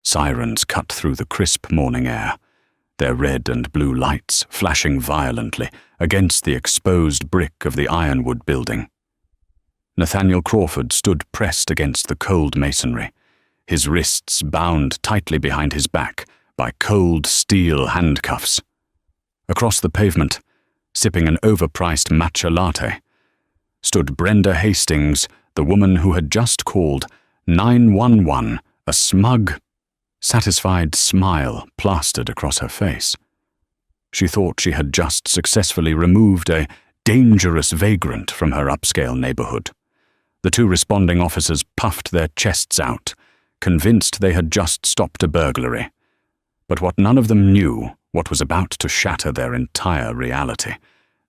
Sirens cut through the crisp morning air, their red and blue lights flashing violently against the exposed brick of the ironwood building. Nathaniel Crawford stood pressed against the cold masonry, his wrists bound tightly behind his back by cold steel handcuffs. Across the pavement, sipping an overpriced matcha latte, stood Brenda Hastings, the woman who had just called 911, a smug, satisfied smile plastered across her face. She thought she had just successfully removed a dangerous vagrant from her upscale neighborhood. The two responding officers puffed their chests out, convinced they had just stopped a burglary. But what none of them knew, what was about to shatter their entire reality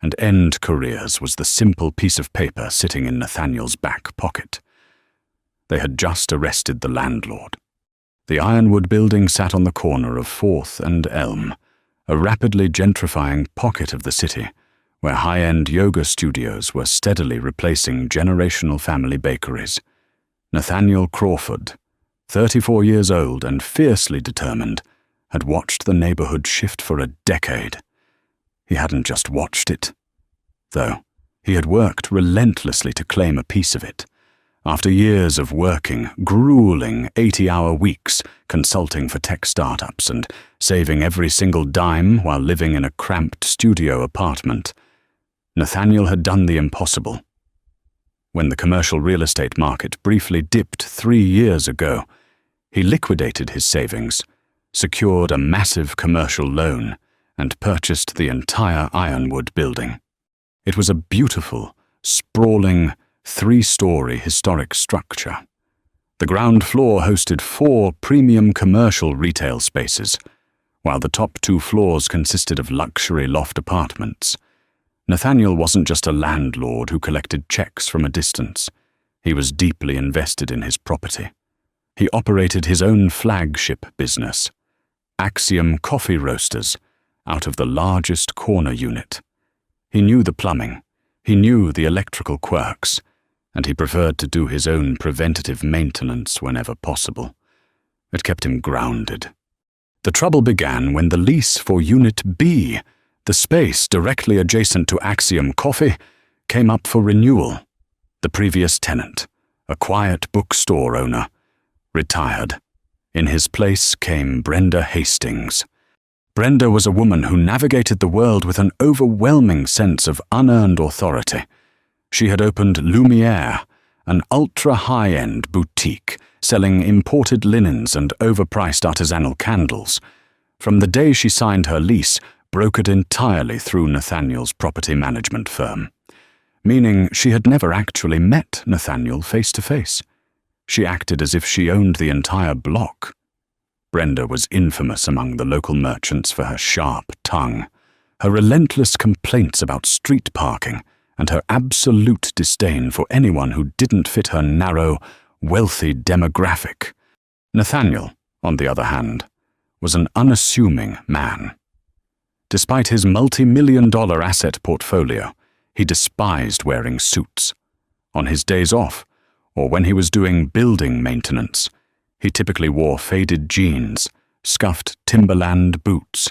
and end careers, was the simple piece of paper sitting in Nathaniel's back pocket. They had just arrested the landlord. The ironwood building sat on the corner of 4th and Elm, a rapidly gentrifying pocket of the city, where high-end yoga studios were steadily replacing generational family bakeries. Nathaniel Crawford, 34 years old and fiercely determined, had watched the neighborhood shift for a decade. He hadn't just watched it, though. He had worked relentlessly to claim a piece of it. After years of working, grueling 80-hour weeks, consulting for tech startups and saving every single dime while living in a cramped studio apartment, Nathaniel had done the impossible. When the commercial real estate market briefly dipped 3 years ago, he liquidated his savings, secured a massive commercial loan, and purchased the entire ironwood building. It was a beautiful, sprawling, 3-story historic structure. The ground floor hosted 4 premium commercial retail spaces, while the top 2 floors consisted of luxury loft apartments. Nathaniel wasn't just a landlord who collected checks from a distance. He was deeply invested in his property. He operated his own flagship business, Axiom Coffee Roasters, out of the largest corner unit. He knew the plumbing, he knew the electrical quirks, and he preferred to do his own preventative maintenance whenever possible. It kept him grounded. The trouble began when the lease for Unit B, the space directly adjacent to Axiom Coffee, came up for renewal. The previous tenant, a quiet bookstore owner, retired. In his place came Brenda Hastings. Brenda was a woman who navigated the world with an overwhelming sense of unearned authority. She had opened Lumiere, an ultra-high-end boutique selling imported linens and overpriced artisanal candles. From the day she signed her lease, brokered entirely through Nathaniel's property management firm, meaning she had never actually met Nathaniel face to face. She acted as if she owned the entire block. Brenda was infamous among the local merchants for her sharp tongue, her relentless complaints about street parking, and her absolute disdain for anyone who didn't fit her narrow, wealthy demographic. Nathaniel, on the other hand, was an unassuming man. Despite his multi-million-dollar asset portfolio, he despised wearing suits. On his days off, or when he was doing building maintenance, he typically wore faded jeans, scuffed Timberland boots,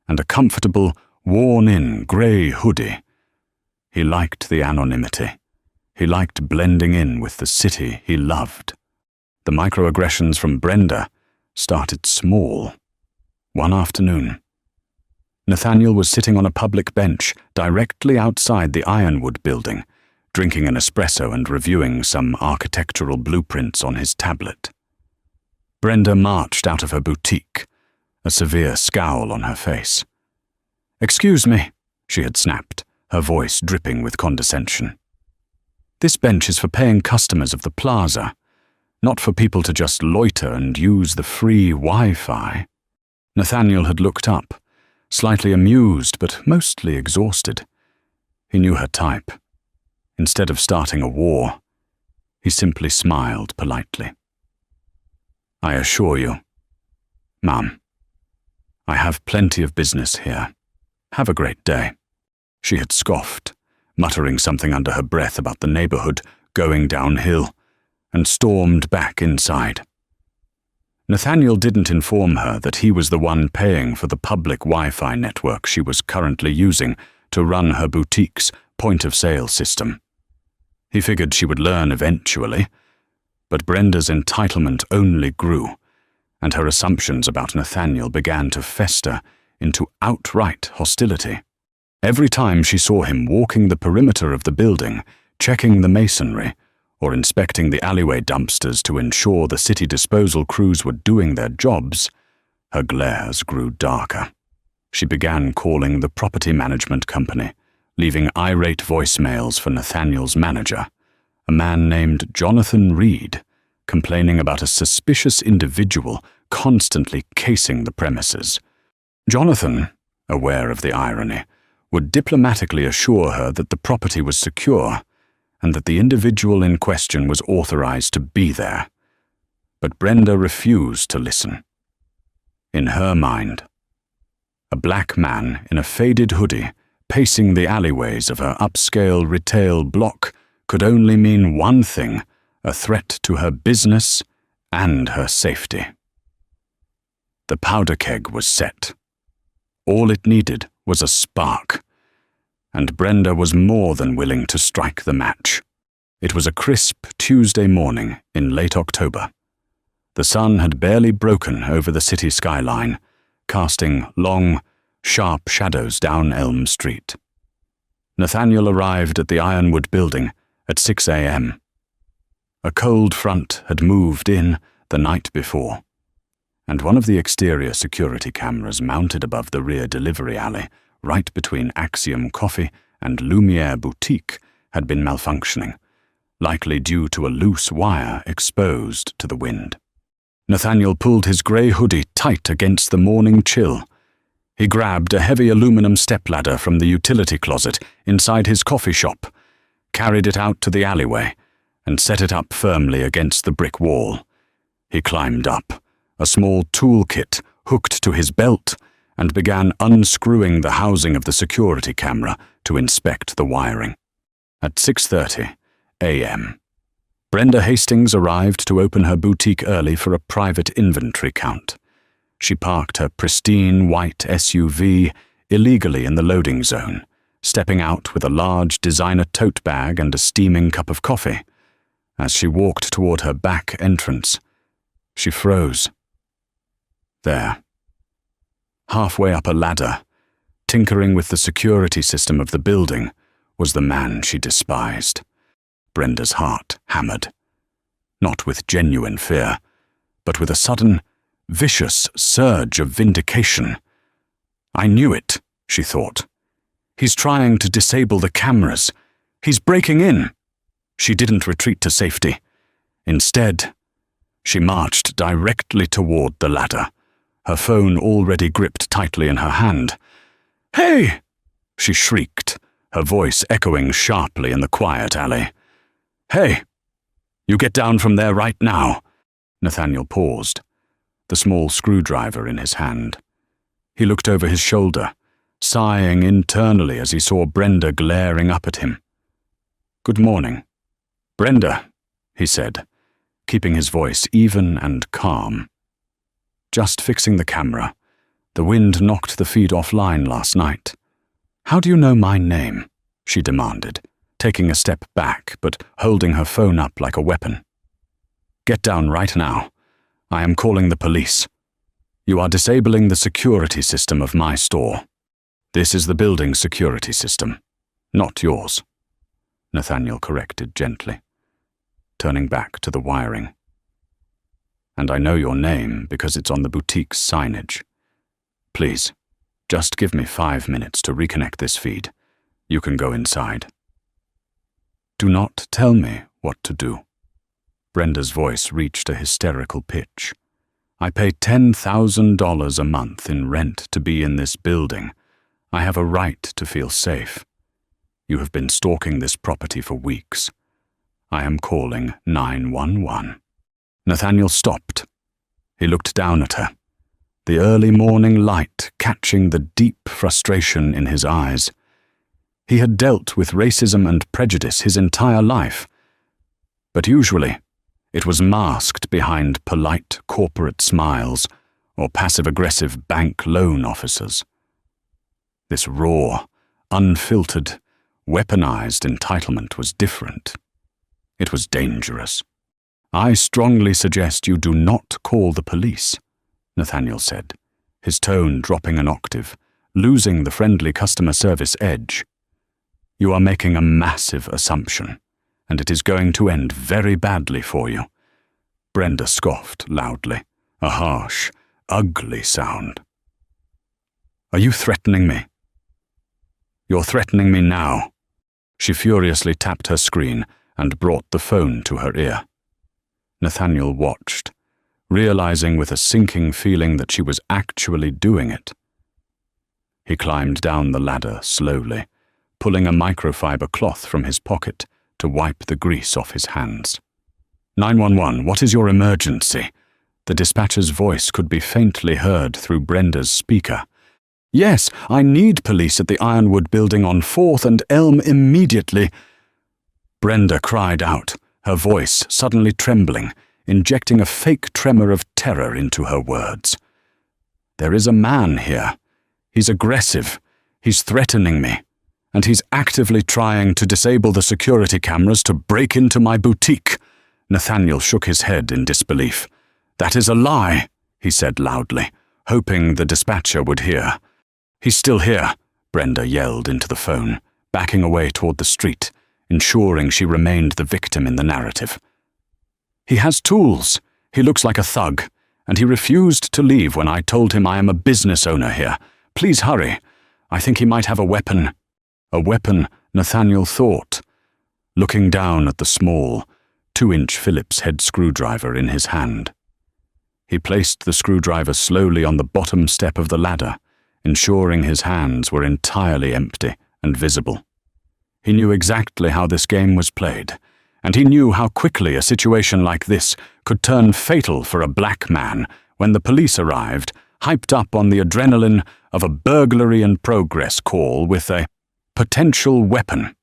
and a comfortable, worn-in grey hoodie. He liked the anonymity. He liked blending in with the city he loved. The microaggressions from Brenda started small. One afternoon, Nathaniel was sitting on a public bench directly outside the ironwood building, drinking an espresso and reviewing some architectural blueprints on his tablet. Brenda marched out of her boutique, a severe scowl on her face. "Excuse me," she had snapped, her voice dripping with condescension. "This bench is for paying customers of the plaza, not for people to just loiter and use the free Wi-Fi." Nathaniel had looked up, slightly amused but mostly exhausted. He knew her type. Instead of starting a war, he simply smiled politely. "I assure you, Ma'am, I have plenty of business here. Have a great day." She had scoffed, muttering something under her breath about the neighborhood going downhill, and stormed back inside. Nathaniel didn't inform her that he was the one paying for the public Wi-Fi network she was currently using to run her boutique's point-of-sale system. He figured she would learn eventually, but Brenda's entitlement only grew, and her assumptions about Nathaniel began to fester into outright hostility. Every time she saw him walking the perimeter of the building, checking the masonry, or inspecting the alleyway dumpsters to ensure the city disposal crews were doing their jobs, her glares grew darker. She began calling the property management company, leaving irate voicemails for Nathaniel's manager, a man named Jonathan Reed, complaining about a suspicious individual constantly casing the premises. Jonathan, aware of the irony, would diplomatically assure her that the property was secure and that the individual in question was authorized to be there. But Brenda refused to listen. In her mind, a black man in a faded hoodie pacing the alleyways of her upscale retail block could only mean one thing: a threat to her business and her safety. The powder keg was set. All it needed was a spark, and Brenda was more than willing to strike the match. It was a crisp Tuesday morning in late October. The sun had barely broken over the city skyline, casting long, sharp shadows down Elm Street. Nathaniel arrived at the Ironwood building at 6 a.m. A cold front had moved in the night before, and one of the exterior security cameras mounted above the rear delivery alley, right between Axiom Coffee and Lumiere Boutique, had been malfunctioning, likely due to a loose wire exposed to the wind. Nathaniel pulled his grey hoodie tight against the morning chill. He grabbed a heavy aluminum stepladder from the utility closet inside his coffee shop, carried it out to the alleyway, and set it up firmly against the brick wall. He climbed up, a small toolkit hooked to his belt, and began unscrewing the housing of the security camera to inspect the wiring. At 6:30 a.m., Brenda Hastings arrived to open her boutique early for a private inventory count. She parked her pristine white SUV illegally in the loading zone, stepping out with a large designer tote bag and a steaming cup of coffee. As she walked toward her back entrance, she froze. There, halfway up a ladder, tinkering with the security system of the building, was the man she despised. Brenda's heart hammered, not with genuine fear, but with a sudden, vicious surge of vindication. I knew it, she thought. He's trying to disable the cameras. He's breaking in. She didn't retreat to safety. Instead, she marched directly toward the ladder, her phone already gripped tightly in her hand. "Hey!" she shrieked, her voice echoing sharply in the quiet alley. "Hey! You get down from there right now." Nathaniel paused, the small screwdriver in his hand. He looked over his shoulder, sighing internally as he saw Brenda glaring up at him. "Good morning." "Brenda," he said, keeping his voice even and calm. "Just fixing the camera. The wind knocked the feed offline last night." "How do you know my name?" she demanded, taking a step back but holding her phone up like a weapon. "Get down right now. I am calling the police. You are disabling the security system of my store. This is the building's security system, not yours," Nathaniel corrected gently, turning back to the wiring. "And I know your name because it's on the boutique's signage. Please, just give me 5 minutes to reconnect this feed. You can go inside." "Do not tell me what to do." Brenda's voice reached a hysterical pitch. "I pay $10,000 a month in rent to be in this building. I have a right to feel safe. You have been stalking this property for weeks. I am calling 911. Nathaniel stopped. He looked down at her, the early morning light catching the deep frustration in his eyes. He had dealt with racism and prejudice his entire life, but usually It was masked behind polite corporate smiles or passive-aggressive bank loan officers. This raw, unfiltered, weaponized entitlement was different. It was dangerous. "I strongly suggest you do not call the police," Nathaniel said, his tone dropping an octave, losing the friendly customer service edge. "You are making a massive assumption, and it is going to end very badly for you." Brenda scoffed loudly, a harsh, ugly sound. "Are you threatening me?" "You're threatening me now." She furiously tapped her screen and brought the phone to her ear. Nathaniel watched, realizing with a sinking feeling that she was actually doing it. He climbed down the ladder slowly, pulling a microfiber cloth from his pocket to wipe the grease off his hands. 911, what is your emergency?" The dispatcher's voice could be faintly heard through Brenda's speaker. "Yes, I need police at the Ironwood building on 4th and Elm immediately." Brenda cried out, her voice suddenly trembling, injecting a fake tremor of terror into her words. "There is a man here. He's aggressive. He's threatening me. And he's actively trying to disable the security cameras to break into my boutique." Nathaniel shook his head in disbelief. "That is a lie," he said loudly, hoping the dispatcher would hear. "He's still here," Brenda yelled into the phone, backing away toward the street, ensuring she remained the victim in the narrative. "He has tools. He looks like a thug, and he refused to leave when I told him I am a business owner here. Please hurry. I think he might have a weapon." A weapon, Nathaniel thought, looking down at the small, 2-inch Phillips head screwdriver in his hand. He placed the screwdriver slowly on the bottom step of the ladder, ensuring his hands were entirely empty and visible. He knew exactly how this game was played, and he knew how quickly a situation like this could turn fatal for a black man when the police arrived, hyped up on the adrenaline of a burglary in progress call with a potential weapon.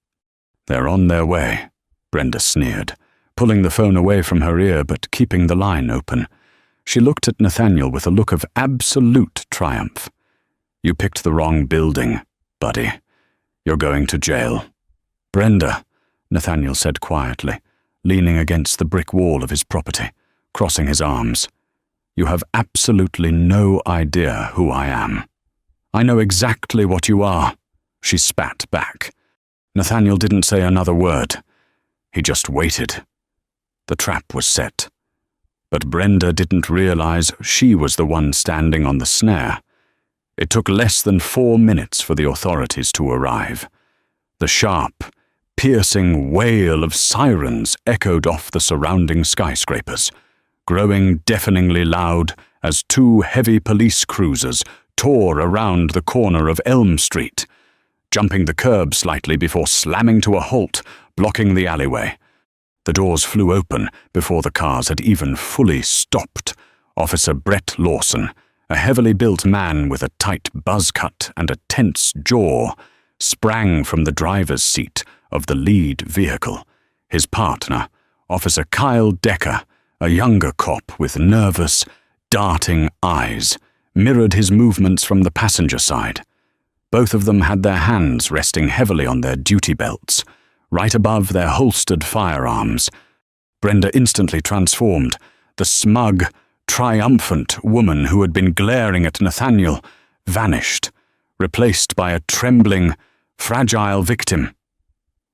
"They're on their way," Brenda sneered, pulling the phone away from her ear but keeping the line open. She looked at Nathaniel with a look of absolute triumph. "You picked the wrong building, buddy. You're going to jail." "Brenda," Nathaniel said quietly, leaning against the brick wall of his property, crossing his arms. "You have absolutely no idea who I am." "I know exactly what you are," she spat back. Nathaniel didn't say another word. He just waited. The trap was set. But Brenda didn't realize she was the one standing on the snare. It took less than 4 minutes for the authorities to arrive. The sharp, piercing wail of sirens echoed off the surrounding skyscrapers, growing deafeningly loud as 2 heavy police cruisers tore around the corner of Elm Street, jumping the curb slightly before slamming to a halt, blocking the alleyway. The doors flew open before the cars had even fully stopped. Officer Brett Lawson, a heavily built man with a tight buzz cut and a tense jaw, sprang from the driver's seat of the lead vehicle. His partner, Officer Kyle Decker, a younger cop with nervous, darting eyes, mirrored his movements from the passenger side. Both of them had their hands resting heavily on their duty belts, right above their holstered firearms. Brenda instantly transformed. The smug, triumphant woman who had been glaring at Nathaniel vanished, replaced by a trembling, fragile victim.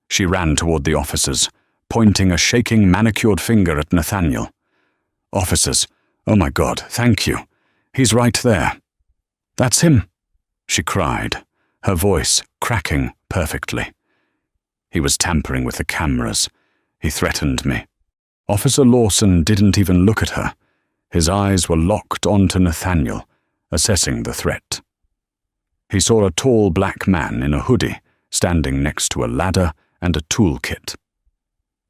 She ran toward the officers, pointing a shaking, manicured finger at Nathaniel. "Officers, oh my God, thank you. He's right there." "That's him," she cried, her voice cracking perfectly. "He was tampering with the cameras. He threatened me." Officer Lawson didn't even look at her. His eyes were locked onto Nathaniel, assessing the threat. He saw a tall black man in a hoodie standing next to a ladder and a toolkit.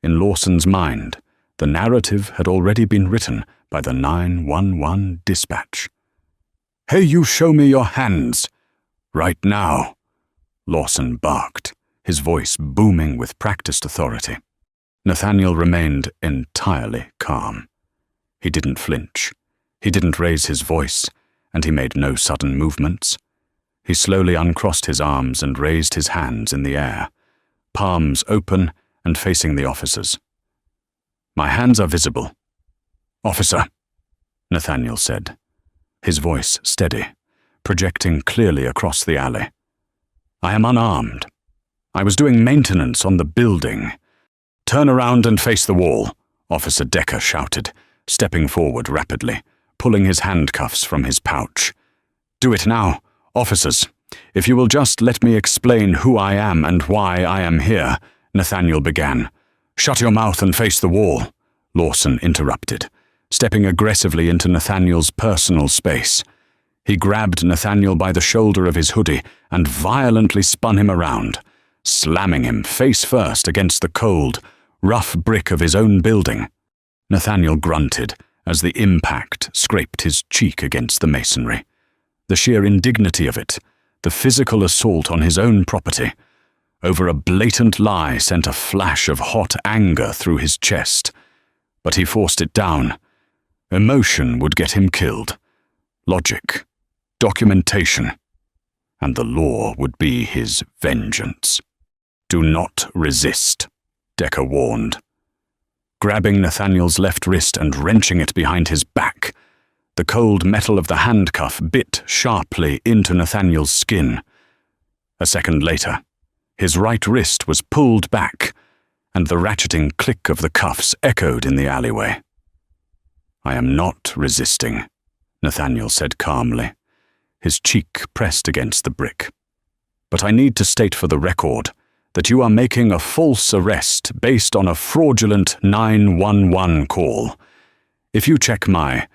In Lawson's mind, the narrative had already been written by the 911 dispatch. "Hey, you show me your hands! Right now!" Lawson barked, his voice booming with practiced authority. Nathaniel remained entirely calm. He didn't flinch. He didn't raise his voice, and he made no sudden movements. He slowly uncrossed his arms and raised his hands in the air, palms open and facing the officers. "My hands are visible." "Officer," Nathaniel said, his voice steady, projecting clearly across the alley. "I am unarmed. I was doing maintenance on the building." "Turn around and face the wall," Officer Decker shouted, stepping forward rapidly, pulling his handcuffs from his pouch. "Do it now, officers. If you will just let me explain who I am and why I am here," Nathaniel began. "Shut your mouth and face the wall," Lawson interrupted, stepping aggressively into Nathaniel's personal space. He grabbed Nathaniel by the shoulder of his hoodie and violently spun him around, slamming him face first against the cold, rough brick of his own building. Nathaniel grunted as the impact scraped his cheek against the masonry. The sheer indignity of it, the physical assault on his own property, over a blatant lie sent a flash of hot anger through his chest. But he forced it down. Emotion would get him killed. Logic, documentation, and the law would be his vengeance. "Do not resist," Decker warned. Grabbing Nathaniel's left wrist and wrenching it behind his back, the cold metal of the handcuff bit sharply into Nathaniel's skin. A second later, his right wrist was pulled back, and the ratcheting click of the cuffs echoed in the alleyway. "I am not resisting," Nathaniel said calmly, his cheek pressed against the brick. "But I need to state for the record that you are making a false arrest based on a fraudulent 911 call. If you check my—"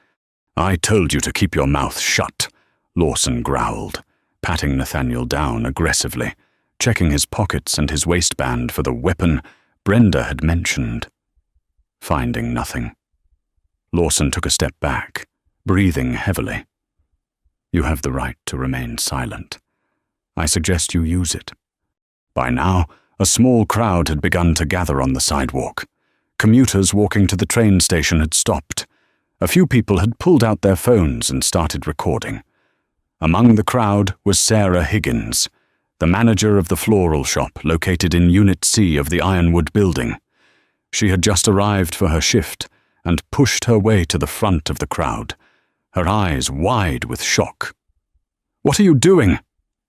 "I told you to keep your mouth shut," Lawson growled, patting Nathaniel down aggressively, checking his pockets and his waistband for the weapon Brenda had mentioned. Finding nothing, Lawson took a step back, breathing heavily. "You have the right to remain silent. I suggest you use it." By now, a small crowd had begun to gather on the sidewalk. Commuters walking to the train station had stopped. A few people had pulled out their phones and started recording. Among the crowd was Sarah Higgins, the manager of the floral shop located in Unit C of the Ironwood building. She had just arrived for her shift and pushed her way to the front of the crowd, her eyes wide with shock. "What are you doing?"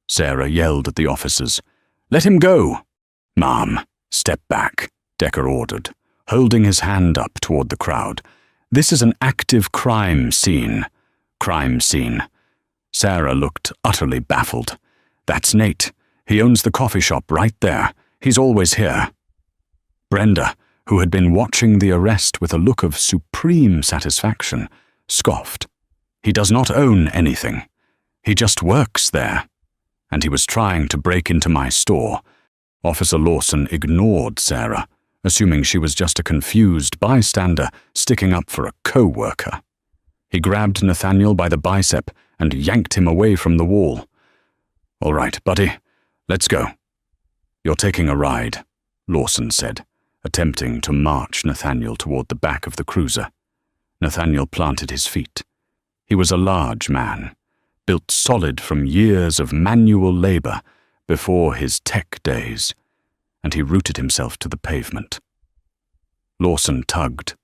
Sarah yelled at the officers. "Let him go." "Ma'am, step back," Decker ordered, holding his hand up toward the crowd. "This is an active crime scene." "Crime scene." Sarah looked utterly baffled. "That's Nate. He owns the coffee shop right there. He's always here." Brenda, who had been watching the arrest with a look of supreme satisfaction, scoffed. "He does not own anything. He just works there. And he was trying to break into my store." Officer Lawson ignored Sarah, assuming she was just a confused bystander sticking up for a co-worker. He grabbed Nathaniel by the bicep and yanked him away from the wall. "All right, buddy, let's go." "You're taking a ride," Lawson said, attempting to march Nathaniel toward the back of the cruiser. Nathaniel planted his feet. He was a large man, built solid from years of manual labor before his tech days, and he rooted himself to the pavement. Lawson tugged,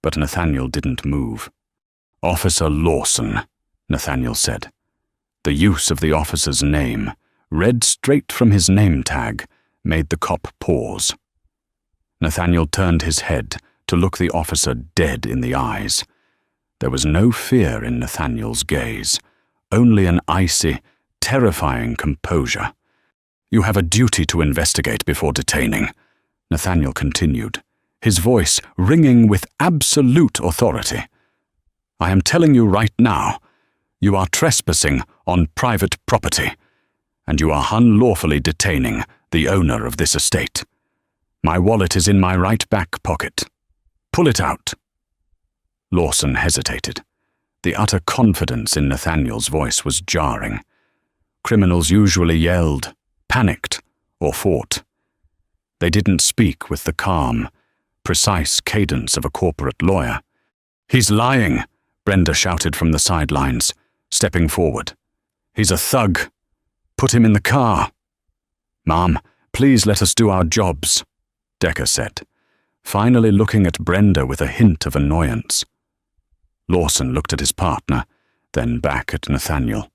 but Nathaniel didn't move. "Officer Lawson," Nathaniel said. The use of the officer's name, read straight from his name tag, made the cop pause. Nathaniel turned his head to look the officer dead in the eyes. There was no fear in Nathaniel's gaze, only an icy, terrifying composure. "You have a duty to investigate before detaining," Nathaniel continued, his voice ringing with absolute authority. "I am telling you right now, you are trespassing on private property, and you are unlawfully detaining the owner of this estate. My wallet is in my right back pocket. Pull it out." Lawson hesitated. The utter confidence in Nathaniel's voice was jarring. Criminals usually yelled, panicked, or fought. They didn't speak with the calm, precise cadence of a corporate lawyer. "He's lying," Brenda shouted from the sidelines, stepping forward. "He's a thug. Put him in the car." "Ma'am, please let us do our jobs," Decker said, finally looking at Brenda with a hint of annoyance. Lawson looked at his partner, then back at Nathaniel.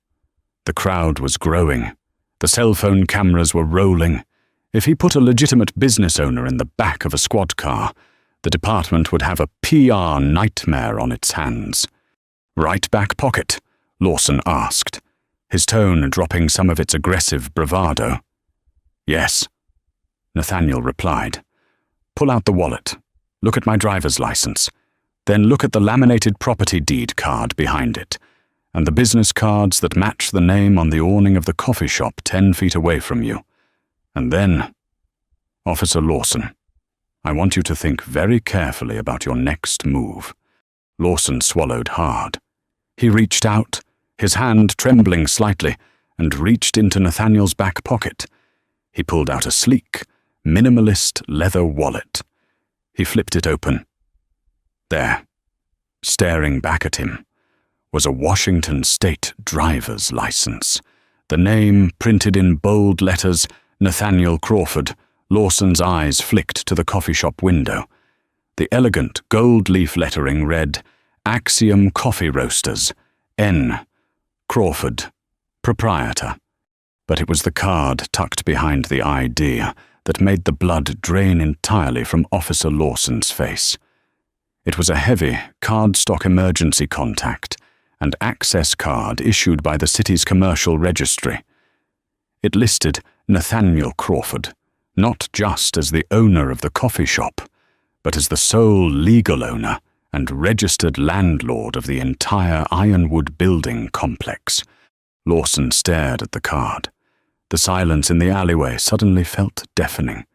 The crowd was growing. The cell phone cameras were rolling. If he put a legitimate business owner in the back of a squad car, the department would have a PR nightmare on its hands. "Right back pocket?" Lawson asked, his tone dropping some of its aggressive bravado. "Yes," Nathaniel replied. "Pull out the wallet. Look at my driver's license. Then look at the laminated property deed card behind it, and the business cards that match the name on the awning of the coffee shop 10 feet away from you. And then, Officer Lawson, I want you to think very carefully about your next move." Lawson swallowed hard. He reached out, his hand trembling slightly, and reached into Nathaniel's back pocket. He pulled out a sleek, minimalist leather wallet. He flipped it open. There, staring back at him, was a Washington State driver's license. The name printed in bold letters, Nathaniel Crawford. Lawson's eyes flicked to the coffee shop window. The elegant gold leaf lettering read, "Axiom Coffee Roasters, N. Crawford, Proprietor." But it was the card tucked behind the ID that made the blood drain entirely from Officer Lawson's face. It was a heavy cardstock emergency contact and access card issued by the city's commercial registry. It listed Nathaniel Crawford, not just as the owner of the coffee shop, but as the sole legal owner and registered landlord of the entire Ironwood building complex. Lawson stared at the card. The silence in the alleyway suddenly felt deafening.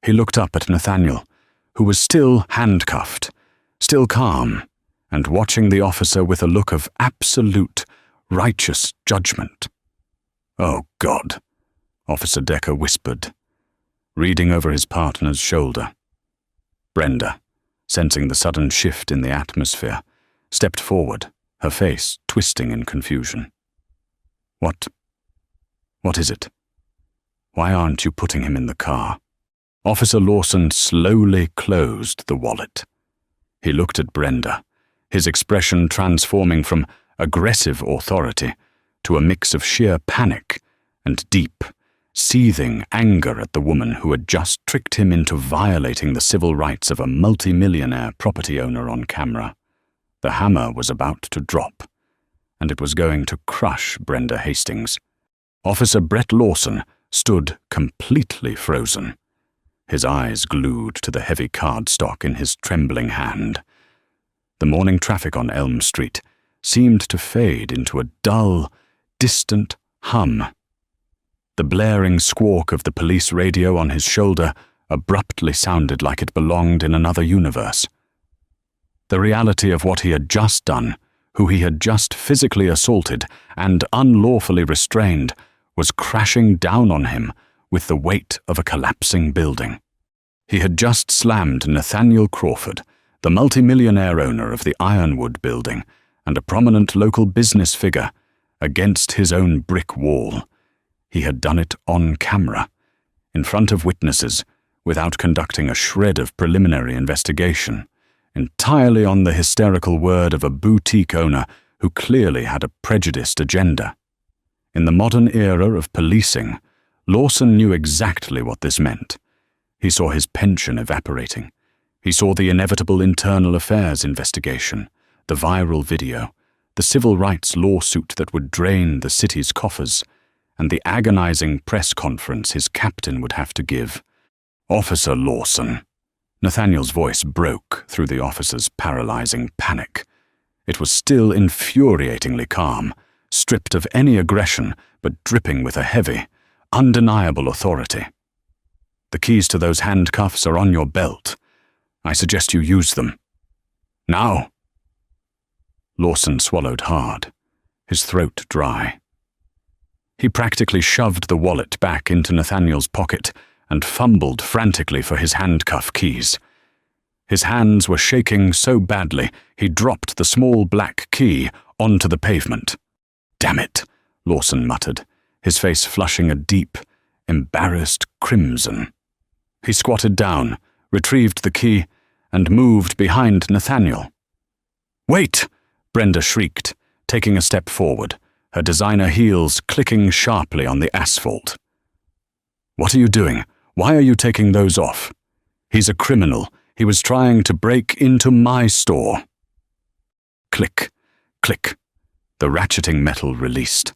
He looked up at Nathaniel, who was still handcuffed, still calm, and watching the officer with a look of absolute, righteous judgment. "Oh, God," Officer Decker whispered, reading over his partner's shoulder. Brenda, sensing the sudden shift in the atmosphere, stepped forward, her face twisting in confusion. What is it? Why aren't you putting him in the car?" Officer Lawson slowly closed the wallet. He looked at Brenda, his expression transforming from aggressive authority to a mix of sheer panic and deep, seething anger at the woman who had just tricked him into violating the civil rights of a multi-millionaire property owner on camera. The hammer was about to drop, and it was going to crush Brenda Hastings. Officer Brett Lawson stood completely frozen, his eyes glued to the heavy cardstock in his trembling hand. The morning traffic on Elm Street seemed to fade into a dull, distant hum. The blaring squawk of the police radio on his shoulder abruptly sounded like it belonged in another universe. The reality of what he had just done, who he had just physically assaulted and unlawfully restrained, was crashing down on him with the weight of a collapsing building. He had just slammed Nathaniel Crawford, the multimillionaire owner of the Ironwood building and a prominent local business figure, against his own brick wall. He had done it on camera, in front of witnesses, without conducting a shred of preliminary investigation, entirely on the hysterical word of a boutique owner who clearly had a prejudiced agenda. In the modern era of policing, Lawson knew exactly what this meant. He saw his pension evaporating. He saw the inevitable internal affairs investigation, the viral video, the civil rights lawsuit that would drain the city's coffers, and the agonizing press conference his captain would have to give. "Officer Lawson." Nathaniel's voice broke through the officer's paralyzing panic. It was still infuriatingly calm, stripped of any aggression but dripping with a heavy, undeniable authority. "The keys to those handcuffs are on your belt. I suggest you use them. Now." Lawson swallowed hard, his throat dry. He practically shoved the wallet back into Nathaniel's pocket and fumbled frantically for his handcuff keys. His hands were shaking so badly he dropped the small black key onto the pavement. "Damn it," Lawson muttered, his face flushing a deep, embarrassed crimson. He squatted down, retrieved the key, and moved behind Nathaniel. "Wait!" Brenda shrieked, taking a step forward, her designer heels clicking sharply on the asphalt. "What are you doing? Why are you taking those off? He's a criminal. He was trying to break into my store." Click, click. The ratcheting metal released.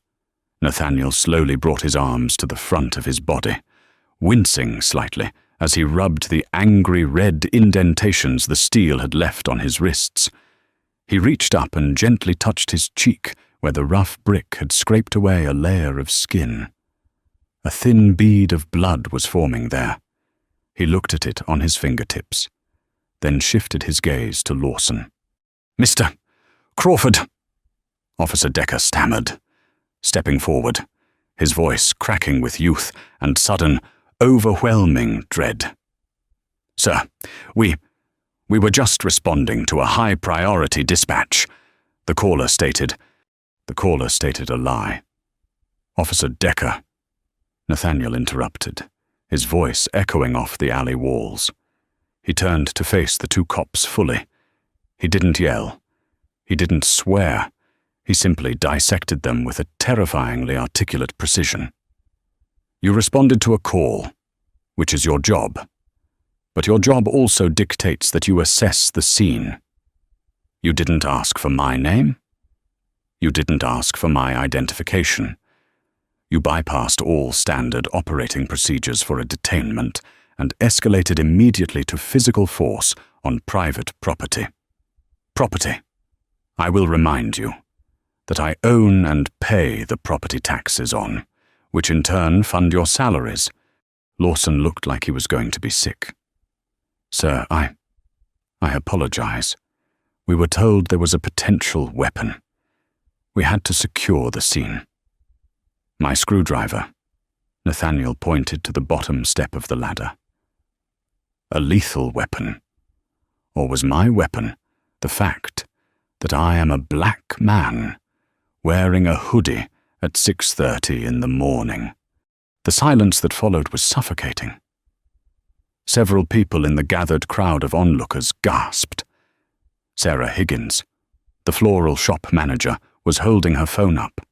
Nathaniel slowly brought his arms to the front of his body, wincing slightly as he rubbed the angry red indentations the steel had left on his wrists. He reached up and gently touched his cheek where the rough brick had scraped away a layer of skin. A thin bead of blood was forming there. He looked at it on his fingertips, then shifted his gaze to Lawson. "Mr. Crawford," Officer Decker stammered, stepping forward, his voice cracking with youth and sudden, overwhelming dread. "Sir, we were just responding to a high-priority dispatch," the caller stated. The caller stated a lie. "Officer Decker," Nathaniel interrupted, his voice echoing off the alley walls. He turned to face the two cops fully. He didn't yell. He didn't swear. He simply dissected them with a terrifyingly articulate precision. "You responded to a call, which is your job. But your job also dictates that you assess the scene. You didn't ask for my name. You didn't ask for my identification. You bypassed all standard operating procedures for a detainment and escalated immediately to physical force on private property. Property. I will remind you that I own and pay the property taxes on, which in turn fund your salaries." Lawson looked like he was going to be sick. "Sir, I apologize. We were told there was a potential weapon. We had to secure the scene." "My screwdriver." Nathaniel pointed to the bottom step of the ladder. "A lethal weapon. Or was my weapon the fact that I am a black man wearing a hoodie at 6:30 in the morning?" The silence that followed was suffocating. Several people in the gathered crowd of onlookers gasped. Sarah Higgins, the floral shop manager, was holding her phone up,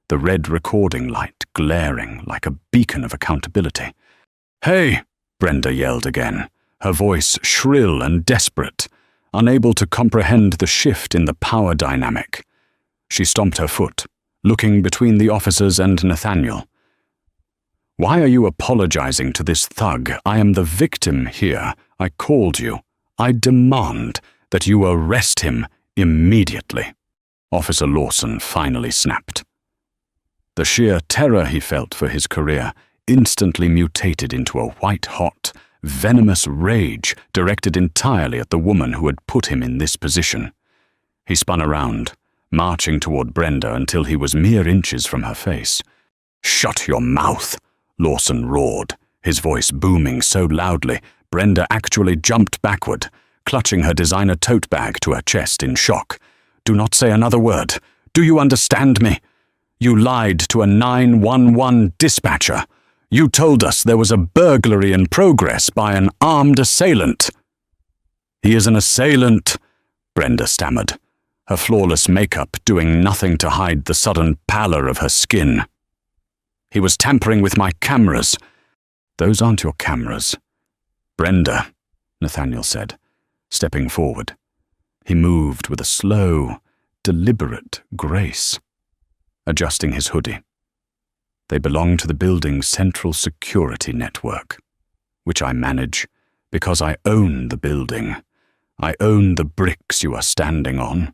the red recording light glaring like a beacon of accountability. "Hey!" Brenda yelled again, her voice shrill and desperate, unable to comprehend the shift in the power dynamic. She stomped her foot, looking between the officers and Nathaniel. "Why are you apologizing to this thug? I am the victim here. I called you. I demand that you arrest him immediately." Officer Lawson finally snapped. The sheer terror he felt for his career instantly mutated into a white-hot, venomous rage directed entirely at the woman who had put him in this position. He spun around, marching toward Brenda until he was mere inches from her face. "Shut your mouth!" Lawson roared, his voice booming so loudly Brenda actually jumped backward, clutching her designer tote bag to her chest in shock. "Do not say another word. Do you understand me? You lied to a 911 dispatcher. You told us there was a burglary in progress by an armed assailant." "He is an assailant," Brenda stammered, her flawless makeup doing nothing to hide the sudden pallor of her skin. "He was tampering with my cameras." "Those aren't your cameras." "Brenda," Nathaniel said, stepping forward. He moved with a slow, deliberate grace, adjusting his hoodie. "They belong to the building's central security network, which I manage because I own the building. I own the bricks you are standing on.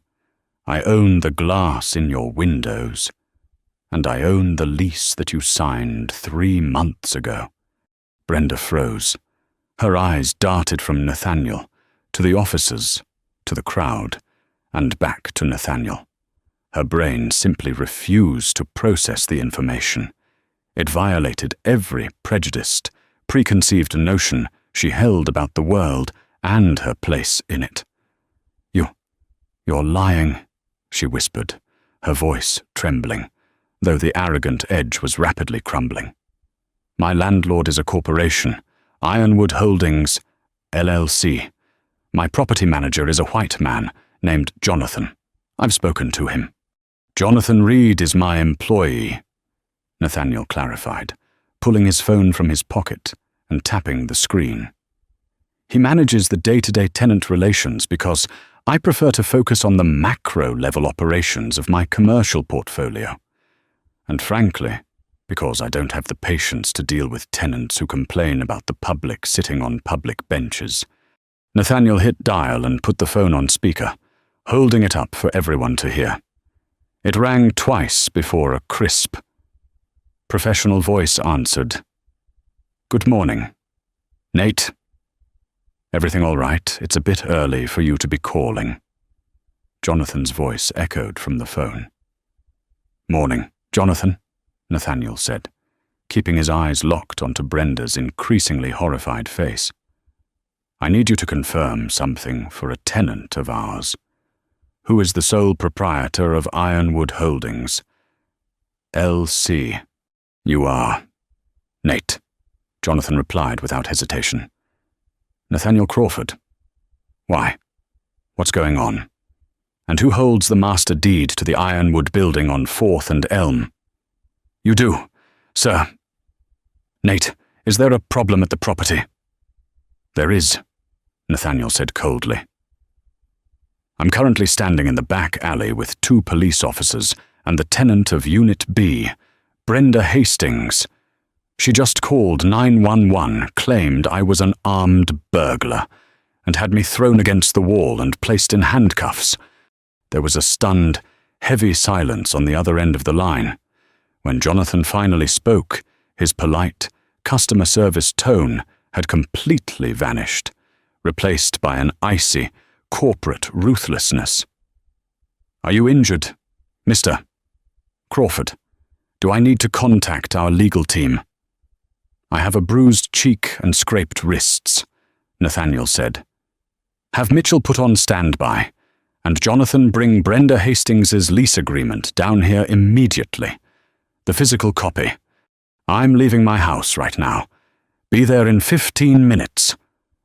I own the glass in your windows. And I own the lease that you signed 3 months ago." Brenda froze. Her eyes darted from Nathaniel to the officers, to the crowd, and back to Nathaniel. Her brain simply refused to process the information. It violated every prejudiced, preconceived notion she held about the world and her place in it. You're lying," she whispered, her voice trembling, though the arrogant edge was rapidly crumbling. "My landlord is a corporation, Ironwood Holdings, LLC. My property manager is a white man named Jonathan. I've spoken to him." "Jonathan Reed is my employee," Nathaniel clarified, pulling his phone from his pocket and tapping the screen. "He manages the day-to-day tenant relations because I prefer to focus on the macro-level operations of my commercial portfolio. And frankly, because I don't have the patience to deal with tenants who complain about the public sitting on public benches." Nathaniel hit dial and put the phone on speaker, holding it up for everyone to hear. It rang twice before a crisp, professional voice answered. "Good morning. Nate? Everything all right? It's a bit early for you to be calling." Jonathan's voice echoed from the phone. "Morning, Jonathan," Nathaniel said, keeping his eyes locked onto Brenda's increasingly horrified face. "I need you to confirm something for a tenant of ours, who is the sole proprietor of Ironwood Holdings, L.C. "You are Nate," Jonathan replied without hesitation. "Nathaniel Crawford. Why? What's going on? And who holds the master deed to the Ironwood building on 4th and Elm?" "You do, sir." "Nate, is there a problem at the property?" "There is," Nathaniel said coldly. "I'm currently standing in the back alley with 2 police officers and the tenant of Unit B, Brenda Hastings. She just called 911, claimed I was an armed burglar, and had me thrown against the wall and placed in handcuffs." There was a stunned, heavy silence on the other end of the line. When Jonathan finally spoke, his polite, customer service tone had completely vanished, replaced by an icy, corporate ruthlessness. "Are you injured, Mr. Crawford? Do I need to contact our legal team?" "I have a bruised cheek and scraped wrists," Nathaniel said. "Have Mitchell put on standby, and Jonathan bring Brenda Hastings's lease agreement down here immediately. The physical copy. I'm leaving my house right now. Be there in 15 minutes,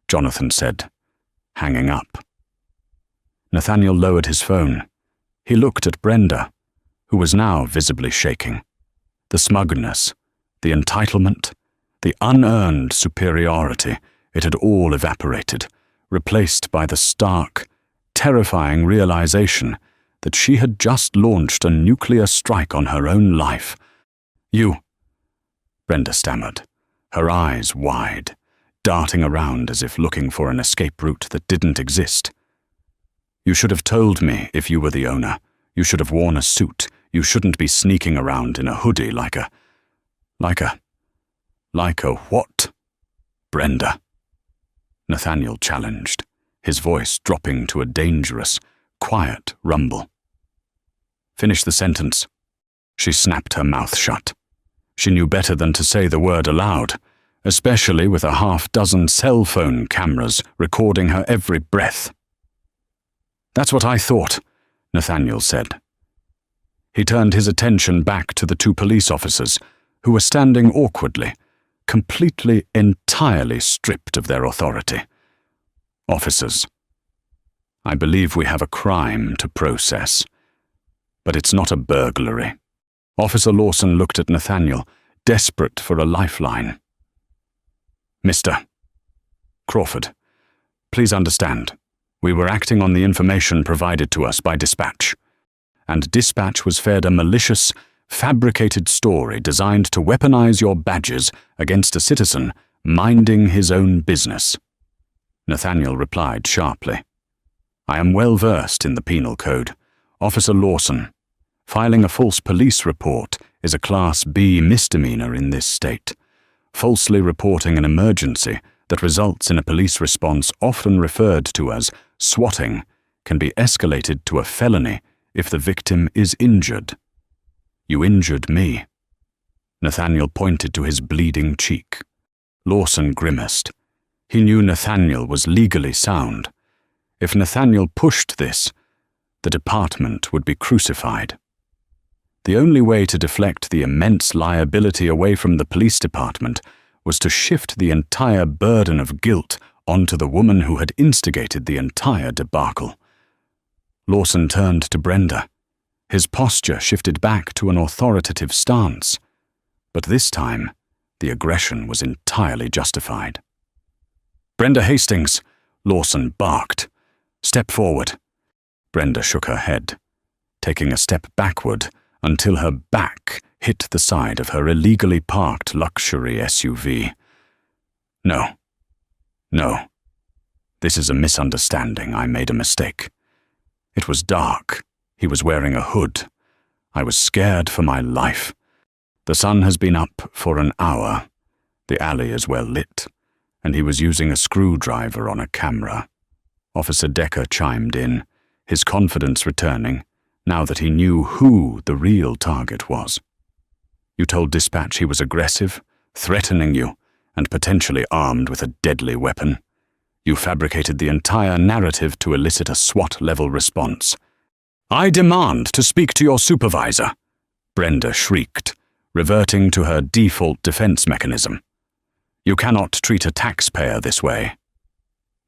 Jonathan said, hanging up. Nathaniel lowered his phone. He looked at Brenda, who was now visibly shaking. The smugness, the entitlement, the unearned superiority, it had all evaporated, replaced by the stark, terrifying realization that she had just launched a nuclear strike on her own life. "You," Brenda stammered, her eyes wide, darting around as if looking for an escape route that didn't exist. "You should have told me if you were the owner. You should have worn a suit. You shouldn't be sneaking around in a hoodie like a what? Brenda?" Nathaniel challenged, his voice dropping to a dangerous, quiet rumble. "Finish the sentence." She snapped her mouth shut. She knew better than to say the word aloud, especially with a half-dozen cell phone cameras recording her every breath. "That's what I thought," Nathaniel said. He turned his attention back to the two police officers, who were standing awkwardly, completely, entirely stripped of their authority. "Officers, I believe we have a crime to process, but it's not a burglary." Officer Lawson looked at Nathaniel, desperate for a lifeline. "Mr. Crawford, please understand, we were acting on the information provided to us by dispatch, and dispatch was fed a malicious, fabricated story designed to weaponize your badges against a citizen minding his own business." Nathaniel replied sharply. "I am well versed in the penal code. Officer Lawson, filing a false police report is a Class B misdemeanor in this state. Falsely reporting an emergency that results in a police response often referred to as swatting can be escalated to a felony if the victim is injured. You injured me." Nathaniel pointed to his bleeding cheek. Lawson grimaced. He knew Nathaniel was legally sound. If Nathaniel pushed this, the department would be crucified. The only way to deflect the immense liability away from the police department was to shift the entire burden of guilt onto the woman who had instigated the entire debacle. Lawson turned to Brenda. His posture shifted back to an authoritative stance. But this time, the aggression was entirely justified. "Brenda Hastings," Lawson barked. "Step forward." Brenda shook her head, taking a step backward until her back hit the side of her illegally parked luxury SUV. No. This is a misunderstanding. I made a mistake. It was dark. He was wearing a hood. I was scared for my life. The sun has been up for an hour. The alley is well lit, and he was using a screwdriver on a camera. Officer Decker chimed in, his confidence returning, now that he knew who the real target was. "You told dispatch he was aggressive, threatening you, and potentially armed with a deadly weapon. You fabricated the entire narrative to elicit a SWAT-level response. I demand to speak to your supervisor," Brenda shrieked, reverting to her default defense mechanism. "You cannot treat a taxpayer this way."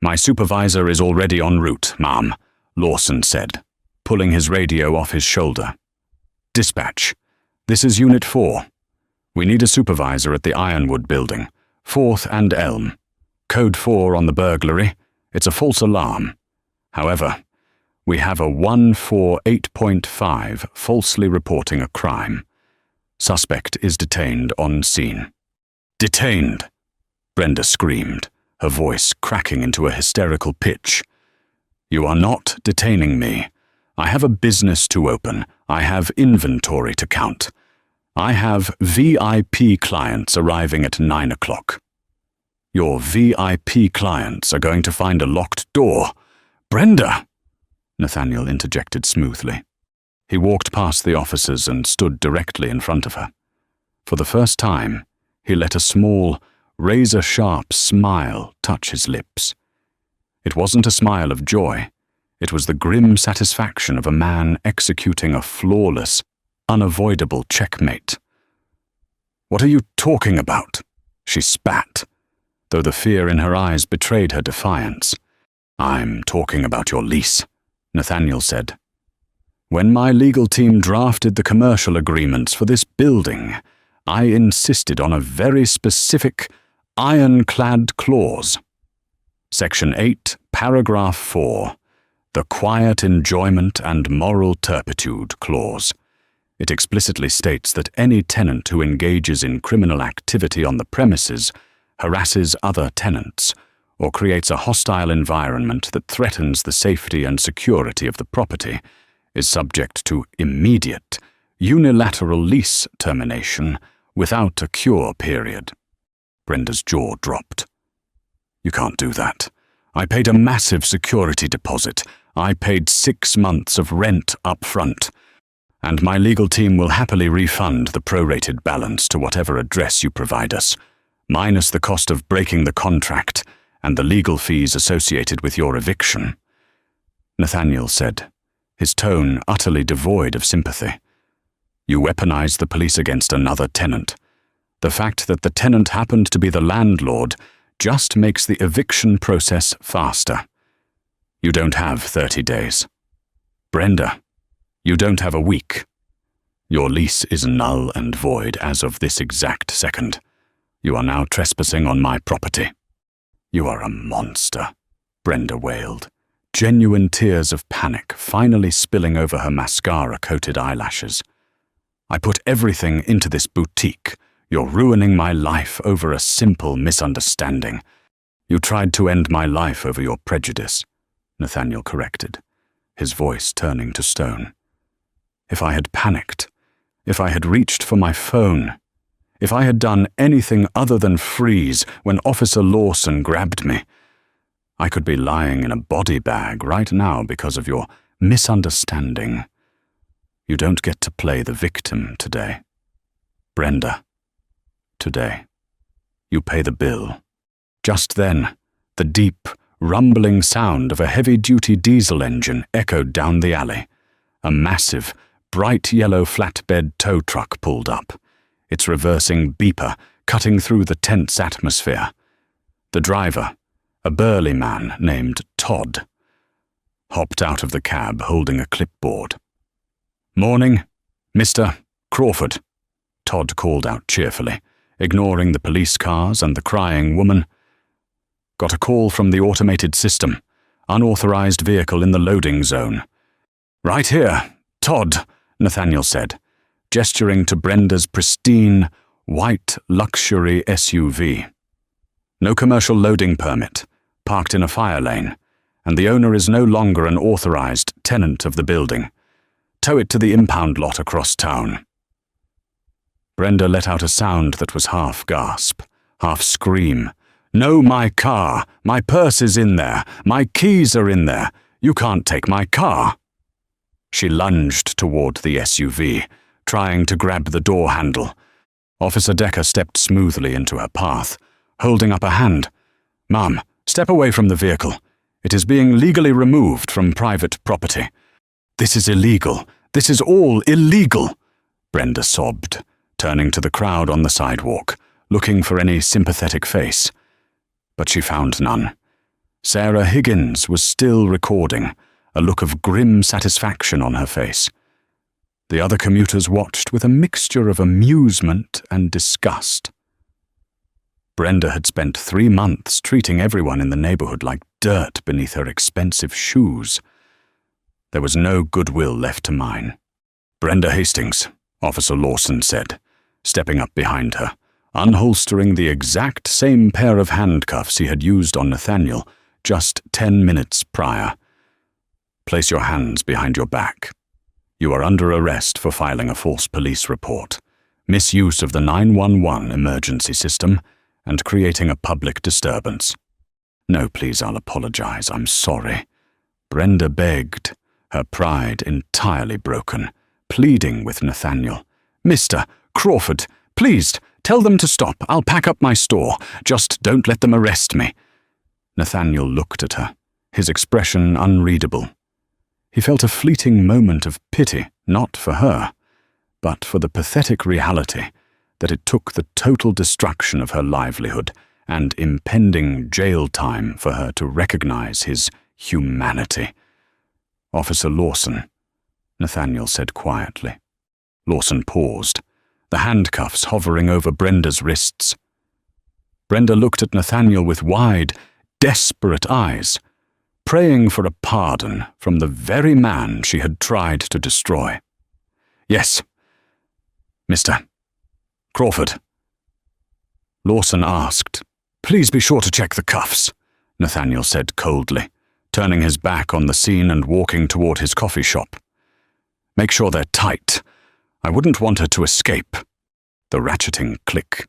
"My supervisor is already en route, ma'am," Lawson said, pulling his radio off his shoulder. "Dispatch, this is Unit 4. We need a supervisor at the Ironwood building, 4th and Elm. Code 4 on the burglary. It's a false alarm. However, we have a 148.5 falsely reporting a crime. Suspect is detained on scene." "Detained!" Brenda screamed, her voice cracking into a hysterical pitch. "You are not detaining me. I have a business to open. I have inventory to count. I have VIP clients arriving at 9 o'clock. Your VIP clients are going to find a locked door. Brenda!" Nathaniel interjected smoothly. He walked past the officers and stood directly in front of her. For the first time, he let a small, razor-sharp smile touch his lips. It wasn't a smile of joy. It was the grim satisfaction of a man executing a flawless, unavoidable checkmate. "What are you talking about?" she spat, though the fear in her eyes betrayed her defiance. "I'm talking about your lease," Nathaniel said. "When my legal team drafted the commercial agreements for this building, I insisted on a very specific, ironclad clause. Section 8, Paragraph 4, the Quiet Enjoyment and Moral Turpitude Clause. It explicitly states that any tenant who engages in criminal activity on the premises, harasses other tenants, or creates a hostile environment that threatens the safety and security of the property is subject to immediate, unilateral lease termination without a cure period." Brenda's jaw dropped. "You can't do that. I paid a massive security deposit. I paid 6 months of rent up front. And my legal team will happily refund the prorated balance to whatever address you provide us, minus the cost of breaking the contract and the legal fees associated with your eviction," Nathaniel said, his tone utterly devoid of sympathy. "You weaponize the police against another tenant. The fact that the tenant happened to be the landlord just makes the eviction process faster. You don't have 30 days. Brenda, you don't have a week. Your lease is null and void as of this exact second. You are now trespassing on my property." "You are a monster," Brenda wailed, genuine tears of panic finally spilling over her mascara-coated eyelashes. "I put everything into this boutique. You're ruining my life over a simple misunderstanding. You tried to end my life over your prejudice," Nathaniel corrected, his voice turning to stone. "If I had panicked, if I had reached for my phone, if I had done anything other than freeze when Officer Lawson grabbed me, I could be lying in a body bag right now because of your misunderstanding. You don't get to play the victim today. Brenda, today, you pay the bill." Just then, The deep, rumbling sound of a heavy-duty diesel engine echoed down the alley. A massive, bright yellow flatbed tow truck pulled up, its reversing beeper cutting through the tense atmosphere. The driver, a burly man named Todd, hopped out of the cab holding a clipboard. "Morning, Mr. Crawford," Todd called out cheerfully, ignoring the police cars and the crying woman. "Got a call from the automated system. Unauthorized vehicle in the loading zone." "Right here, Todd," Nathaniel said, gesturing to Brenda's pristine, white luxury SUV. "No commercial loading permit, parked in a fire lane, and the owner is no longer an authorized tenant of the building. Tow it to the impound lot across town." Brenda let out a sound that was half gasp, half scream. "No, my car! My purse is in there! My keys are in there! You can't take my car!" She lunged toward the SUV, trying to grab the door handle. Officer Decker stepped smoothly into her path, holding up a hand. "Ma'am, step away from the vehicle. It is being legally removed from private property." "This is illegal. This is all illegal," Brenda sobbed, turning to the crowd on the sidewalk, looking for any sympathetic face. But she found none. Sarah Higgins was still recording, a look of grim satisfaction on her face. The other commuters watched with a mixture of amusement and disgust. Brenda had spent 3 months treating everyone in the neighborhood like dirt beneath her expensive shoes. There was no goodwill left to mine. "Brenda Hastings," Officer Lawson said, stepping up behind her, unholstering the exact same pair of handcuffs he had used on Nathaniel just 10 minutes prior. "Place your hands behind your back. You are under arrest for filing a false police report, misuse of the 911 emergency system, and creating a public disturbance." "No, please, I'll apologize. I'm sorry," Brenda begged, her pride entirely broken, pleading with Nathaniel. "Mr. Crawford, please, tell them to stop. I'll pack up my store. Just don't let them arrest me." Nathaniel looked at her, his expression unreadable. He felt a fleeting moment of pity, not for her, but for the pathetic reality that it took the total destruction of her livelihood and impending jail time for her to recognize his humanity. "Officer Lawson," Nathaniel said quietly. Lawson paused, the handcuffs hovering over Brenda's wrists. Brenda looked at Nathaniel with wide, desperate eyes, praying for a pardon from the very man she had tried to destroy. "Yes, Mr. Crawford," Lawson asked. "Please be sure to check the cuffs," Nathaniel said coldly, turning his back on the scene and walking toward his coffee shop. "Make sure they're tight. I wouldn't want her to escape." The ratcheting click